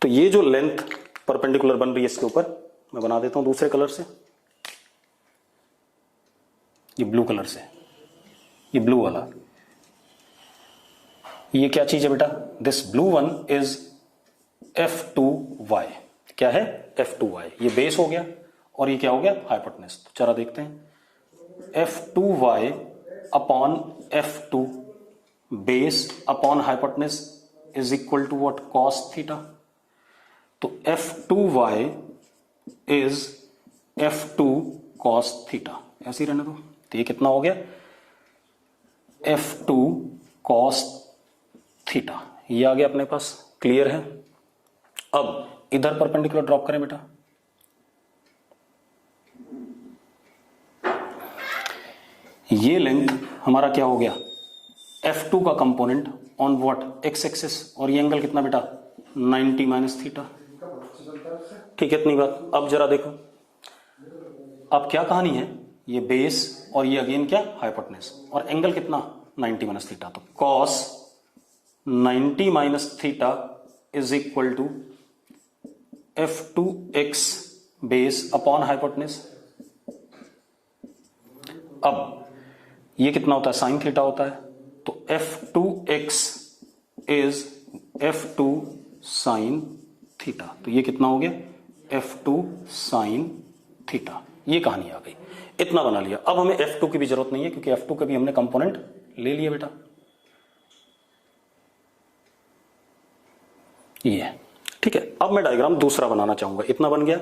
A: तो ये जो लेंथ परपेंडिकुलर बन रही है इसके ऊपर, मैं बना देता हूं दूसरे कलर से, ये ब्लू कलर से, ये ब्लू वाला, ये क्या चीज है बेटा? This blue one is F2y। क्या है? F2y। ये बेस हो गया और ये क्या हो गया? हाइपोटेनस। तो चला देखते हैं। F2y upon F2 base upon hypotenuse is equal to what? cos theta. तो F2y is F2 cos theta, ऐसे ही रहने दो। तो ये कितना हो गया? F2 cos थीटा, ये आ गया अपने पास। क्लियर है? अब इधर परपेंडिकुलर ड्रॉप करें बेटा। ये लेंथ हमारा क्या हो गया? F2 का component on what? x axis, और ये एंगल कितना बेटा? 90 माइनस थीटा, ठीक है, इतनी बात। अब जरा देखो, अब क्या कहानी है? ये बेस और ये अगेन क्या? हाइपोटेनस, और एंगल कितना? 90 माइनस थीटा। तो cos 90 minus theta is equal to F2x base upon hypotenuse. अब ये कितना होता है? साइन थीटा होता है। तो F2x is F2 sine theta. तो ये कितना हो गया? F2 sine theta. ये कहानी आ गई, इतना बना लिया। अब हमें F2 की भी जरूरत नहीं है क्योंकि F2 के भी हमने कंपोनेंट ले लिए बेटा। ये है, ठीक है। अब मैं डायग्राम दूसरा बनाना चाहूंगा, इतना बन गया।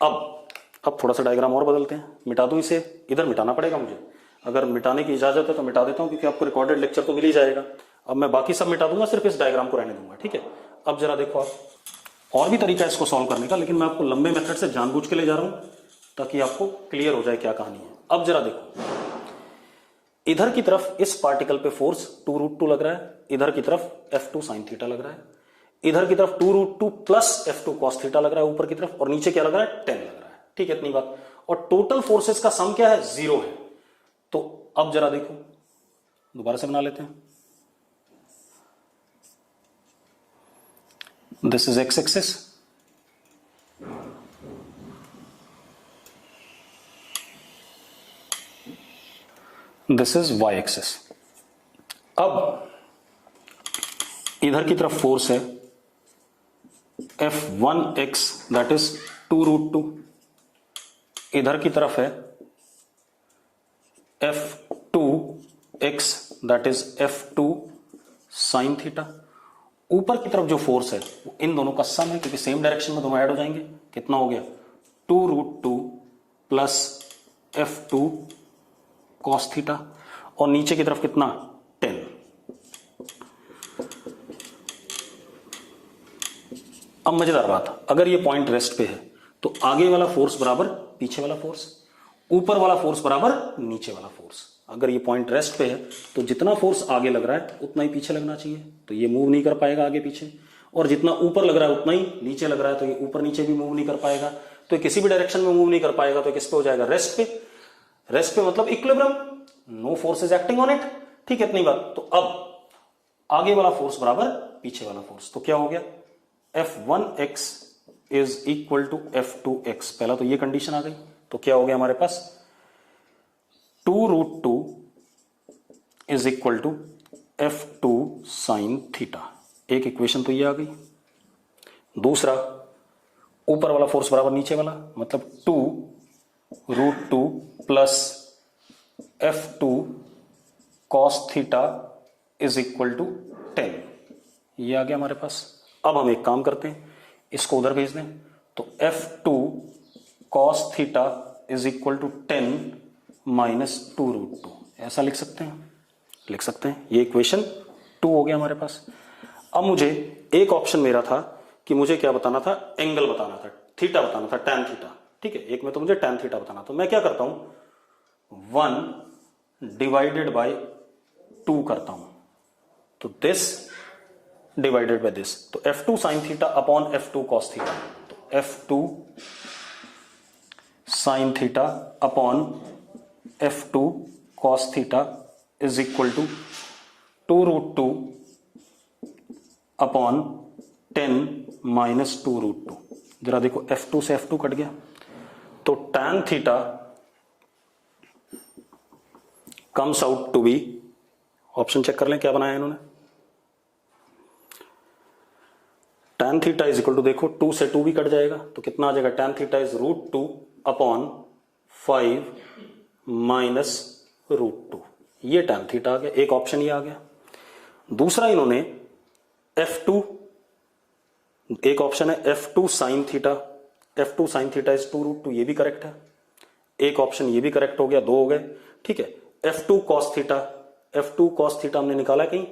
A: अब थोड़ा सा डायग्राम और बदलते हैं, मिटा दूं इसे, इधर मिटाना पड़ेगा मुझे, अगर मिटाने की इजाजत है तो मिटा देता हूं क्योंकि आपको रिकॉर्डेड लेक्चर तो मिल ही जाएगा। अब मैं बाकी सब मिटा दूंगा, सिर्फ इस डायग्राम को रहने दूंगा, ठीक है। अब जरा देखो, आप और भी तरीका है इसको सॉल्व करने का, लेकिन मैं आपको लंबे मेथड से जानबूझ के ले जा रहा हूं ताकि आपको क्लियर हो जाए क्या कहानी है। अब जरा देखो, इधर की तरफ इस पार्टिकल पे फोर्स 2√2 लग रहा है, इधर की तरफ F2 साइन थीटा लग रहा है, इधर की तरफ 2√2 प्लस F2 कॉस थीटा लग रहा है ऊपर की तरफ, और नीचे क्या लग रहा है 10 लग रहा है, ठीक है। इतनी बात। और टोटल फोर्सेस का सम क्या है 0 है। तो अब जरा देखो, दोबारा से बना लेते हैं। This is X axis, this is Y axis. अब इधर की तरफ फोर्स है F1x दैट इज 2√2, इधर की तरफ है F2x that is F2 sine theta. ऊपर की तरफ जो फोर्स है वो इन दोनों का सम है क्योंकि सेम डायरेक्शन में दोनों ऐड हो जाएंगे। कितना हो गया 2√2 प्लस F2 कॉस थीटा, और नीचे की तरफ कितना 10। अब मजेदार बात, अगर ये पॉइंट रेस्ट पे है तो आगे वाला फोर्स बराबर पीछे वाला फोर्स, ऊपर वाला फोर्स बराबर नीचे वाला फोर्स। अगर ये पॉइंट रेस्ट पे है तो जितना फोर्स आगे लग रहा है उतना ही पीछे लगना चाहिए, तो ये मूव नहीं कर पाएगा आगे पीछे, और जितना ऊपर लग रहा है उतना ही नीचे लग रहा है तो ये ऊपर नीचे भी मूव नहीं कर पाएगा। तो ये किसी भी डायरेक्शन में मूव नहीं कर पाएगा, तो किस पे हो जाएगा रेस्ट पे। रेस्ट पे मतलब equilibrium, no force is acting on it, ठीक है। इतनी बात। तो अब आगे वाला फोर्स बराबर पीछे वाला फोर्स, तो क्या हो गया F1x is equal to F2x। पहला तो ये कंडीशन आ गई, तो क्या हो गया हमारे पास 2√2 is equal to F2 sine theta. एक इक्वेशन तो ये आ गई। दूसरा, ऊपर वाला फोर्स बराबर नीचे वाला, मतलब 2√2 plus F2 cos theta is equal to 10। ये आ गया हमारे पास। अब हम एक काम करते हैं, इसको उधर भेज दें, तो F2 cos theta is equal to 10 minus 2√2, ऐसा लिख सकते हैं, लिख सकते हैं। ये इक्वेशन 2 हो गया हमारे पास। अब मुझे एक ऑप्शन मेरा था कि मुझे क्या बताना था, एंगल बताना था, थीटा बताना था, tan थीटा, ठीक है। एक में तो मुझे tan थीटा बताना, तो मैं क्या करता हूं 1 डिवाइडेड बाय 2 करता हूं, तो दिस डिवाइडेड बाय दिस, तो F2 sine theta upon F2 cos theta, तो F2 sine theta upon F2 cos theta is equal to 2√2 upon 10 minus 2√2। जरा देखो F2 से F2 कट गया, तो tan theta comes out to be, option check कर लें क्या बनाया इन्होंने, tan theta is equal to, देखो 2 से 2 भी कट जाएगा तो कितना आ जाएगा, tan theta is √2 upon 5 minus √2। ये tan थीटा आ गया, एक ऑप्शन ये आ गया। दूसरा इन्होंने F2, एक ऑप्शन है F2 sine theta, F2 sine theta is 2√2, ये भी करेक्ट है। एक ऑप्शन ये भी करेक्ट हो गया, 2 हो गए, ठीक है। F2 cos theta, F2 cos theta हमने निकाला कहीं,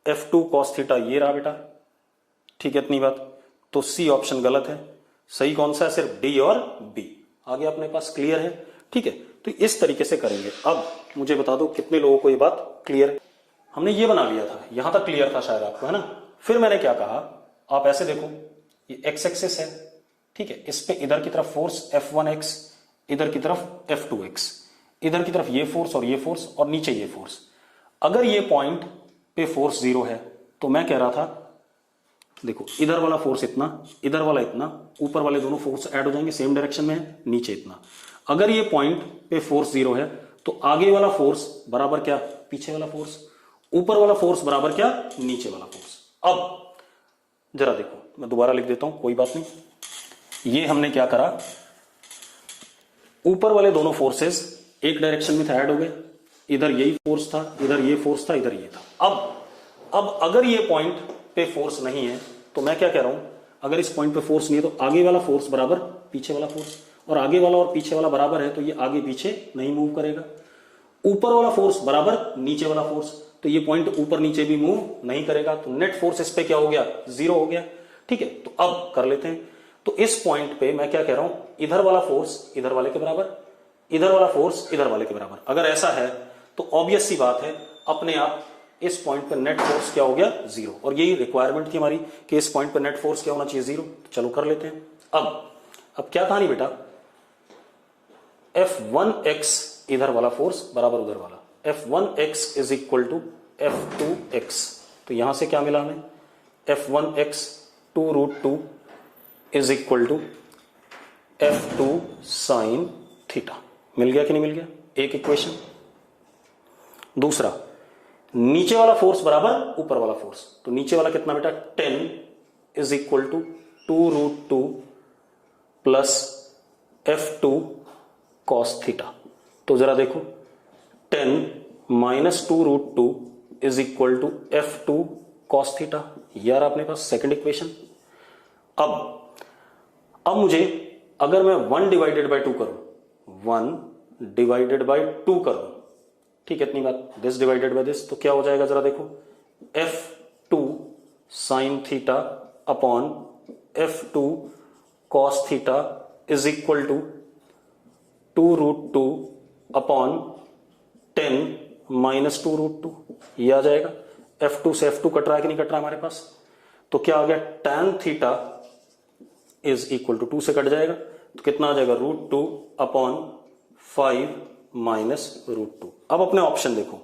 A: F2 कॉस थीटा ये रहा बेटा, ठीक है। इतनी बात। तो सी ऑप्शन गलत है, सही कौन सा है, सिर्फ डी और बी आ गया अपने पास, क्लियर है, ठीक है। तो इस तरीके से करेंगे। अब मुझे बता दो कितने लोगों को ये बात क्लियर है। हमने ये बना लिया था, यहां तक क्लियर था शायद आपको, है ना। फिर मैंने क्या कहा, आप ऐसे देखो, ये एक्स एक्सिस है, ठीक है, इस पे इधर की तरफ फोर्स F1x, इधर की तरफ F2x, इधर की तरफ ये फोर्स और ये फोर्स, और नीचे ये फोर्स। अगर ये पॉइंट पे फोर्स 0 है तो मैं कह रहा था, देखो इधर वाला फोर्स इतना, इधर वाला इतना, ऊपर वाले दोनों फोर्स ऐड हो जाएंगे, सेम डायरेक्शन में है, नीचे इतना। अगर ये पॉइंट पे फोर्स 0 है तो आगे वाला फोर्स बराबर क्या, पीछे वाला फोर्स, ऊपर वाला फोर्स बराबर क्या, नीचे वाला फोर्स। अब जरा देखो, मैं दोबारा लिख देता हूं, कोई बात नहीं। ये हमने क्या करा, ऊपर वाले दोनों फोर्सेस एक डायरेक्शन में ऐड हो गए, इधर यही फोर्स था, इधर ये फोर्स था, इधर ये था। अब अगर ये पॉइंट पे फोर्स नहीं है तो मैं क्या कह रहा हूं, अगर इस पॉइंट पे फोर्स नहीं है तो आगे वाला फोर्स बराबर पीछे वाला फोर्स, और आगे वाला और पीछे वाला बराबर है तो ये आगे पीछे नहीं मूव करेगा। ऊपर वाला फोर्स बराबर नीचे वाला फोर्स, तो ये पॉइंट ऊपर नीचे भी मूव नहीं करेगा, तो नेट फोर्स इस पे क्या हो गया, 0 हो गया। ठीक है, तो अब कर लेते हैं। तो इस पॉइंट पे मैं क्या कह रहा हूं, इधर वाला फोर्स इधर वाले के बराबर, इधर वाला फोर्स इधर वाले के बराबर। अगर ऐसा है तो ऑब्वियस सी बात है, अपने आप इस पॉइंट पर नेट फोर्स क्या हो गया, 0। और यही रिक्वायरमेंट थी हमारी कि इस पॉइंट पर नेट फोर्स क्या होना चाहिए, 0। चलो कर लेते हैं। अब क्या कहानी बेटा, F1x इधर वाला फोर्स बराबर उधर वाला, F1x is equal to F2x। तो यहां से क्या मिला हमें, F1x 2√2 is equal to F2 sine theta. मिल गया कि नहीं मिल गया, एक इक्वेशन। दूसरा, नीचे वाला फोर्स बराबर ऊपर वाला फोर्स, तो नीचे वाला कितना बेटा, 10 is equal to 2√2 plus F2 cos theta. तो जरा देखो, 10 minus 2√2 is equal to F2 cos theta, यार अपने पास सेकंड इक्वेशन। अब मुझे अगर मैं 1 डिवाइडेड बाई 2 करूं, 1 डिवाइडेड बाई 2 करूं, ठीक है, इतनी बात, दिस डिवाइडेड बाय दिस, तो क्या हो जाएगा जरा देखो, F2 sine theta upon F2 cos theta is equal to 2√2 upon 10 minus 2√2, ये आ जाएगा। F2 से F2 कट रहा है कि नहीं कट रहा हमारे पास, तो क्या आ गया, tan theta is equal to 2 से कट जाएगा, तो कितना आ जाएगा, √2 अपॉन 5 माइनस √2। अब अपने ऑप्शन देखो,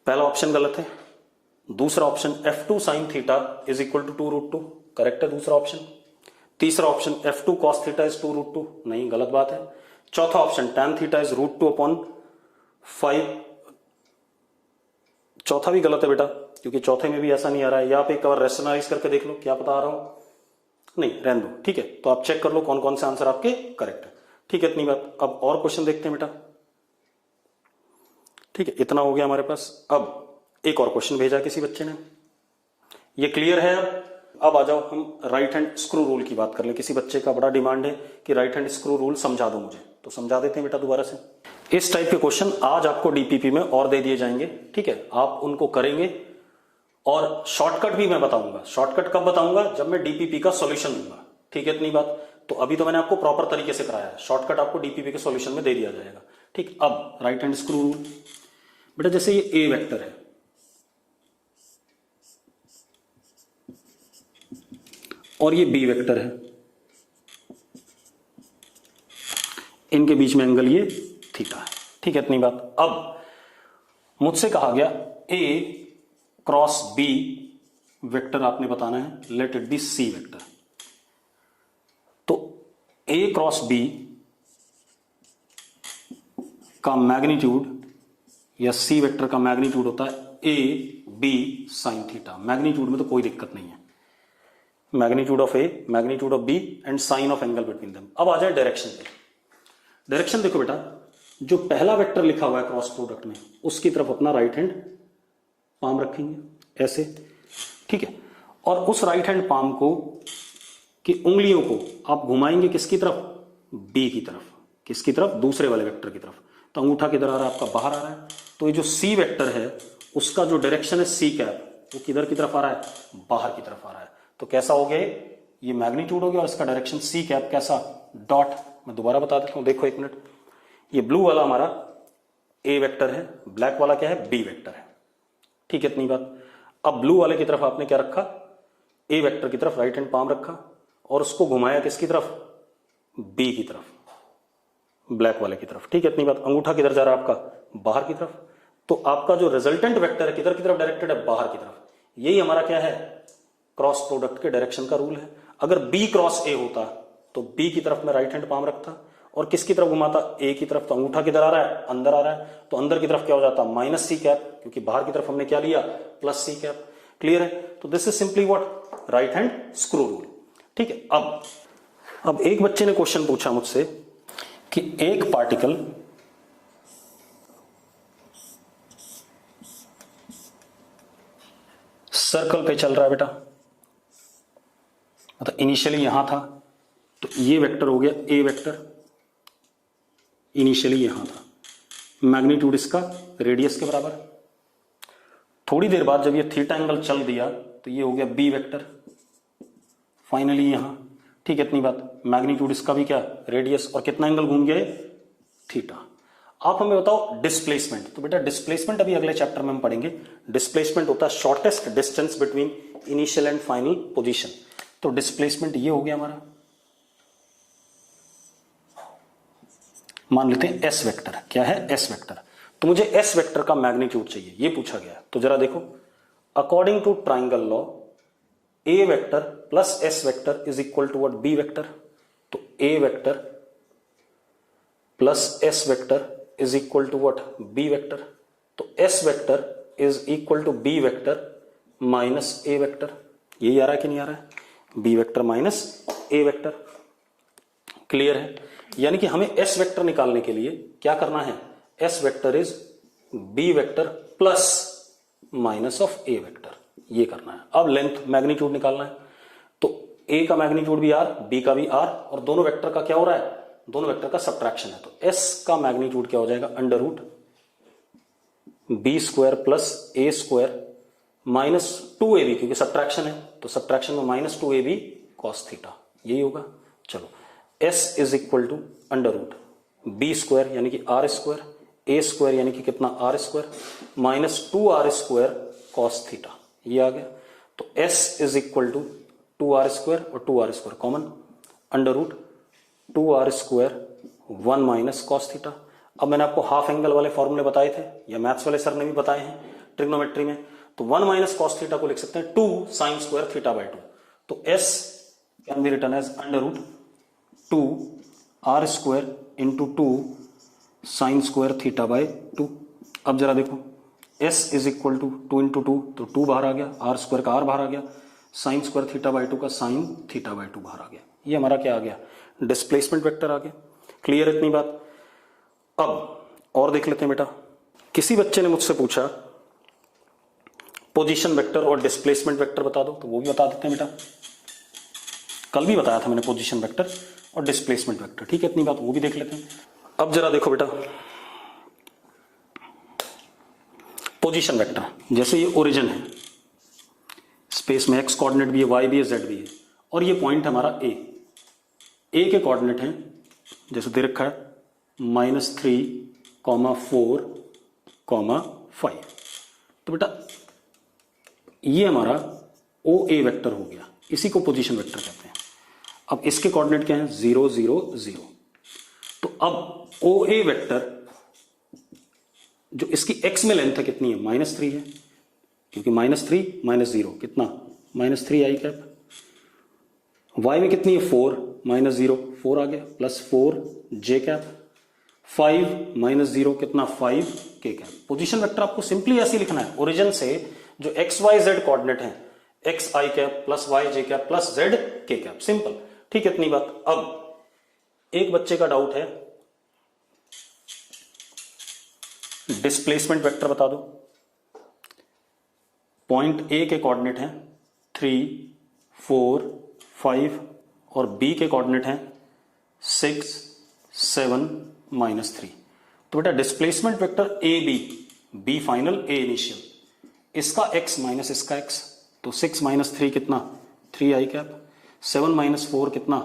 A: पहला ऑप्शन गलत है, दूसरा option F2 sine theta is equal to 2√2 correct है दूसरा ऑप्शन। तीसरा option F2 cos theta is 2√2, नहीं गलत बात है। चौथा option tan theta is √2 upon 5, चौथा भी गलत है बेटा, क्योंकि चौथे में भी ऐसा नहीं आ रहा है। या आप एक बार रेशनलाइज करके देख लो, क्या पता आ रहा हूं, नहीं रहने दो, ठीक है। तो आप चेक कर लो कौन कौन से आंसर आपके करेक्ट है, ठीक है, इतनी बात। अब और क्वेश्चन देखते हैं बेटा, ठीक है, इतना हो गया हमारे पास। अब एक और क्वेश्चन भेजा किसी बच्चे ने, ये क्लियर है। अब आ जाओ हम राइट हैंड स्क्रू रूल की बात कर लें। किसी बच्चे का बड़ा डिमांड है कि राइट हैंड स्क्रू रूल समझा दो मुझे, तो समझा देते हैं बेटा दोबारा से। इस टाइप के क्वेश्चन आज आपको डीपीपी में और दे दिए जाएंगे, ठीक है, आप उनको करेंगे। और शॉर्टकट भी मैं बताऊंगा। शॉर्टकट कब बताऊंगा, जब मैं डीपीपी का सॉल्यूशन दूंगा, ठीक है, इतनी बात। तो अभी तो मैंने आपको प्रॉपर तरीके से कराया है, शॉर्टकट आपको डीपीपी के सॉल्यूशन में दे दिया जाएगा, ठीक। अब राइट हैंड स्क्रू रूल बेटा, जैसे ये ए वेक्टर है और ये बी वेक्टर है, इनके बीच में एंगल ये थीटा है, ठीक है, इतनी बात। अब मुझसे कहा गया ए क्रॉस बी वेक्टर आपने बताना है, let it be C vector. तो ए क्रॉस बी का मैग्नीट्यूड या सी वेक्टर का मैग्नीट्यूड होता है A B sine theta. Magnitude में तो कोई दिक्कत नहीं है, magnitude of A, magnitude of B and sine of angle between them. अब आ जाए डायरेक्शन पे। डायरेक्शन देखो बेटा, जो पहला वेक्टर लिखा हुआ है क्रॉस प्रोडक्ट में, उसकी तरफ अपना राइट हैंड पाम रखेंगे ऐसे, ठीक है। और उस राइट हैंड पाम को की उंगलियों को आप घुमाएंगे किसकी तरफ, बी की तरफ। किसकी तरफ, दूसरे वाले वेक्टर की तरफ। तो अंगूठा किधर आ रहा है आपका, बाहर आ रहा है। तो ये जो सी वेक्टर है उसका जो डायरेक्शन है सी कैप, वो किधर की तरफ आ रहा है, बाहर की तरफ आ रहा है। तो कैसा हो गया, ये मैग्नीट्यूड हो गया और इसका डायरेक्शन सी कैप कैसा, डॉट। मैं दोबारा बता देता हूं, देखो एक मिनट। ये ब्लू वाला हमारा ए वेक्टर है, ब्लैक वाला क्या है, बी वेक्टर है, ठीक है, इतनी बात। अब ब्लू वाले की तरफ आपने क्या रखा, ए वेक्टर की तरफ राइट हैंड पाम रखा और उसको घुमाया किसकी तरफ, बी की तरफ, ब्लैक वाले की तरफ, ठीक है, इतनी बात। अंगूठा किधर जा रहा है आपका, बाहर की तरफ। तो आपका जो रिजल्टेंट वेक्टर है किधर की तरफ डायरेक्टेड है, बाहर की तरफ। यही हमारा क्या है, क्रॉस प्रोडक्ट के डायरेक्शन का रूल है। अगर बी क्रॉस ए होता तो बी की तरफ में राइट हैंड पाम रखता और किसकी तरफ घुमाता, ए की तरफ। तो अंगूठा किधर आ रहा है, अंदर आ रहा है, तो अंदर की तरफ क्या हो जाता, माइनस सी कैप, क्योंकि बाहर की तरफ हमने क्या लिया, प्लस सी कैप। क्लियर है। तो this is simply what, right hand screw rule, ठीक है। अब अब एक बच्चे ने क्वेश्चन पूछा मुझसे कि एक पार्टिकल सर्कल पे चल रहा है बेटा, मतलब इनिशियली यहां था, तो ये वेक्टर हो गया ए वेक्टर, इनिशियली यहां था, मैग्नीट्यूड इसका रेडियस के बराबर। थोड़ी देर बाद जब ये थीटा एंगल चल दिया तो ये हो गया बी वेक्टर, फाइनली यहां, ठीक है इतनी बात। मैग्नीट्यूड इसका भी क्या, रेडियस, और कितना एंगल घूम गया थीटा। आप हमें बताओ डिस्प्लेसमेंट। तो बेटा डिस्प्लेसमेंट अभी अगले चैप्टर में हम पढ़ेंगे। डिस्प्लेसमेंट होता है shortest distance between initial and final position. तो डिस्प्लेसमेंट ये हो गया हमारा, मान लेते हैं एस वेक्टर। क्या है, एस वेक्टर। तो मुझे एस वेक्टर का मैग्नीट्यूड चाहिए, ये पूछा गया। तो जरा देखो, according to triangle law A vector plus S vector is equal to what, B vector. तो A vector plus S vector is equal to what, B vector. तो S vector is equal to B vector minus A vector. यही आ रहा है कि नहीं आ रहा है, B vector minus A vector. Clear है? यानी कि हमें एस वेक्टर निकालने के लिए क्या करना है, S vector is B vector plus minus of A vector, ये करना है। अब लेंथ मैग्नीट्यूड निकालना है, तो ए का मैग्नीट्यूड भी आर, बी का भी आर, और दोनों वेक्टर का क्या हो रहा है, दोनों वेक्टर का सब्ट्रैक्शन है। तो एस का मैग्नीट्यूड क्या हो जाएगा, under root B square plus A square minus 2ab, क्योंकि सब्ट्रैक्शन है तो सब्ट्रैक्शन में माइनस 2ab कॉस थीटा, यही होगा। चलो, S is equal to under root B square यानी कि आर स्क्वायर, ए स्क्वायर यानी कि कितना, R square, minus 2r square cos theta, ये आ गया। तो S is equal to 2r square और 2r square common, under root 2r square 1 minus cos theta. अब मैंने आपको हाफ एंगल वाले फॉर्मूले बताए थे, या मैथ्स वाले सर ने भी बताए हैं ट्रिग्नोमेट्री में। तो 1 माइनस कॉस थीटा को लिख सकते हैं 2 साइन स्क्वायर थीटा बाय 2। तो S can be written as under root 2r square into 2 sine square theta by 2। अब जरा देखो, s is equal to 2 into 2, तो 2 बाहर आ गया, r स्क्वायर का r बाहर आ गया, साइन स्क्वायर थीटा बाय 2 का साइन थीटा बाय 2 बाहर आ गया। ये हमारा क्या आ गया, डिस्प्लेसमेंट वेक्टर आ गया। क्लियर है इतनी बात? अब और देख लेते हैं बेटा, किसी बच्चे ने मुझसे पूछा पोजीशन वेक्टर और डिस्प्लेसमेंट वेक्टर बता दो, तो वो भी बता देते हैं बेटा। कल भी बताया था मैंने पोजीशन वेक्टर और डिस्प्लेसमेंट वेक्टर, ठीक है इतनी बात, वो भी देख लेते हैं। अब जरा देखो बेटा, पोजीशन वेक्टर, जैसे ये ओरिजिन है, स्पेस में एक्स कोऑर्डिनेट भी है, वाई भी है, जेड भी है, और ये पॉइंट हमारा ए के कोऑर्डिनेट है जैसे दे रखा है -3,4,5। तो बेटा ये हमारा ओ ए वेक्टर हो गया, इसी को पोजीशन वेक्टर कहते हैं। अब इसके कोऑर्डिनेट क्या है, 0 0 0। तो अब ओ ए वेक्टर जो इसकी एक्स में लेंथ है कितनी है, -3 है, क्योंकि -3 -0 कितना, -3 आई कैप। वाई में कितनी है, 4 -0 4 आ गया, प्लस 4 जे कैप, 5 -0 कितना, 5 के कैप। पोजीशन वेक्टर आपको सिंपली ऐसे लिखना है, ओरिजिन से जो एक्स वाई जेड कोऑर्डिनेट है, एक्स आई कैप प्लस वाई जे कैप प्लस जेड के कैप, सिंपल, ठीक है इतनी बात। अब एक बच्चे का डाउट है, डिस्प्लेसमेंट वेक्टर बता दो। पॉइंट ए के कोऑर्डिनेट हैं 3 4 5 और बी के कोऑर्डिनेट हैं 6 7 -3। तो बेटा displacement vector A B final, A initial, इसका x माइनस इसका x, तो 6 -3 कितना, 3 आई कैप, 7 -4 कितना,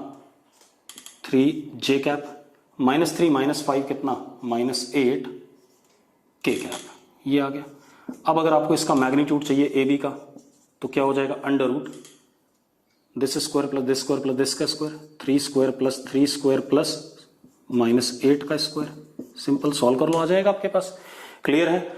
A: 3 जे कैप, -3 -5 कितना, -8 के कैप, ये आ गया। अब अगर आपको इसका मैग्नीट्यूड चाहिए ए बी का, तो क्या हो जाएगा, under root this square plus this square plus this का square, 3 square plus 3 square plus -8 का स्क्वायर। सिंपल, सॉल्व कर लो, आ जाएगा आपके पास। क्लियर है?